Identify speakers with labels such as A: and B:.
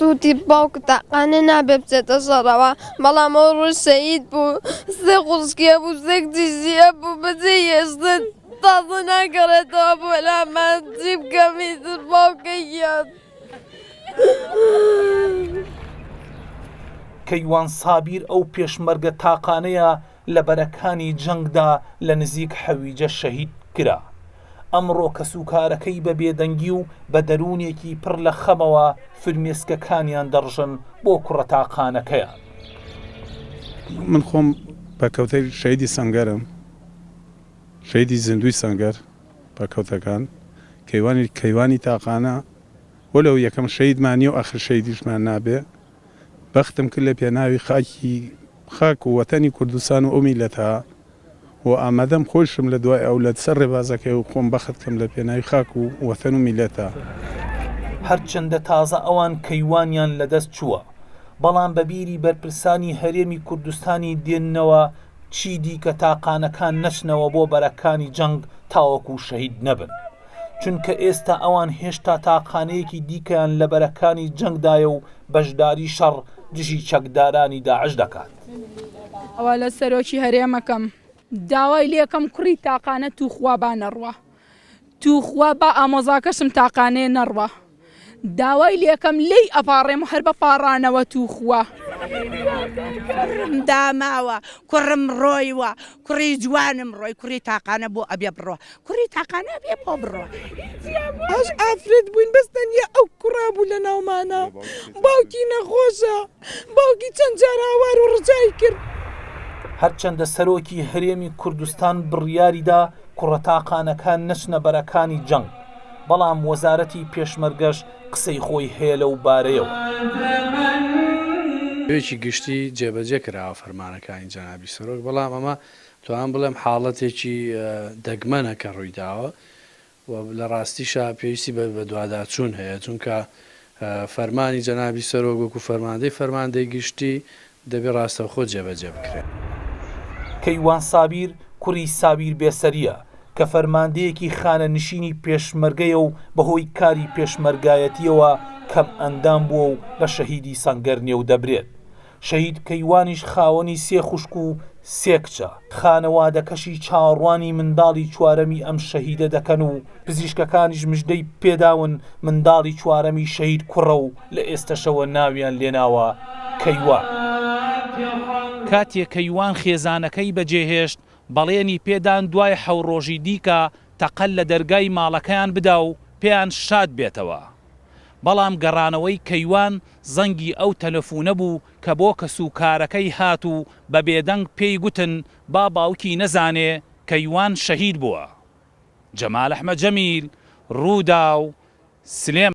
A: سووتی باوکە تاقانە نابێ بچێتە شەڕەوە بەڵام ئەو ڕۆژ شەهید بوو سێ قوڵشکێ بوو سێک دیژیە بوو بەجێ هێشتە تازە ناگەڕێتەوە بۆ لامان چی بکەمی تر باوکە یاد
B: کەیوان سابیر ئەو پێشمەرگە تاقانەیە لە بەرەکانی جەنگدا لە نزیک حەویجە شەهید کرا. ئەمڕۆ کە سوکارەکەی بە بێدەنگی و بە دەروونێکی پڕ لە خەمەوە فرمێسکەکانیان دەڕژن بۆ کوڕە تاقانەکەیان.
C: من خۆم بە کەوتەی شەیدی سەنگەرم، شەیدی زیندوی سەنگەر بە کەوتەکان کەیوانی تاقانە وەلەو یەکەم شەیدمانی و ئەخر شەیدیشمان نابێ بەختم کرد لە پێناوی خاک و وەتەنی کوردستان و ئەو میلەتە و ئامادەم خۆشم لە دوای ئەو لە سەر ڕێبازەکەی و خۆم بەخت کەم لە پێناوی خاک و وەتەن و میلەتە.
B: هەرچەندە تازە ئەوان کەیوانیان لەدەست چووە بەڵام بەبیری بەرپرسانی هەرێمی کوردستانی دێننەوە چی دیکە تاقانەکان نەچنەوە بۆ بەرەکانی جەنگ تاوەکو شەهید نەبن چونکە ئێستا ئەوان هێشتا تاقانەیەکی دیکەیان لە بەرەکانی جەنگدایە و بەشداری شەڕ دژی چەکدارانی داعش دەکات.
D: ئەوە لە سەرۆکی هەرێمەکەم داوای لێکەم کوڕی تاقانە توخوا با نەڕوە توخوا با ئامۆزاکەشم تاقانەیە نەڕوە داوای لێکەم لی ئەپاڕێم هەر بە پاڕانەوە توخوا
E: داماوە کوڕم ڕۆیوە کوڕی جوانم ڕۆی کوڕی تاقانە بۆ ئەبێ بڕۆ کوڕی تاقانە بێ بۆ بڕۆ
F: ئەش ئافرێت بووین بەستەنیە ئەو کوڕابوو لە ناومانە باوکی نەخۆشە باوکی چەند جار هاوار و ڕجای کرد.
B: هەرچەندە سەرۆکی هەرێمی کوردستان بڕیاریدا کوڕە تاقانەکان نەچنە بەرەکانی جەنگ بەڵام وەزارەتی پێشمەرگەش قسەی خۆی هەیە لەو بارەیەوە.
G: وێکی گشتی جێبەجێ کراوە فەرمانەکانی جەنابی سەرۆک بەڵام ئەمە توان بڵێم حاڵەتێکی دەگمەنە کە ڕوویداوە و لە ڕاستیشا پێویستی بە دوواداچوون هەیە چونکە فەرمانی جەنابی سەرۆک وەکو فەرماندەی گشتی دەبێت ڕاستەوخۆ جێبەجێ بکرێت.
B: کەیوان سابیر کوڕی سابیر بێسەریە کە فەرماندەیەکی خانە نشینی پێشمەرگەیە و بەهۆی کاری پێشمەرگایەتیەوە کەم ئەندام بووە و بە شەهیدی سەنگەر نێو دەبرێت. شەهید کەیوانیش خاوەنی سێ خوشک و سێ کچە خانەوادەکەشی چاوەڕوانی منداڵی چوارەمی ئەم شەهیدە دەکەن و پزیشکەکانیش مژدەی پێداون منداڵی چوارەمی شەهید کوڕە و لە ئێستەشەوە ناویان لێناوە کەیوان.
H: کاتێک کەیوان خێزانەکەی بەجێهێشت بەڵێنی پێدان دوای حەوڕۆژی دیکە تەقەل لە دەرگای ماڵەکەیان بدا و پێیان شاد بێتەوە بەڵام گەڕانەوەی کەیوان زەنگی ئەو تەلەفونە بوو کە بۆ کەسوکارەکەی هات و بە بێدەنگ پێی گوتن با باوکی نەزانێ کەیوان شەهید بووە. جەمال ئەحمەد جەمیل ڕوودا و سلێم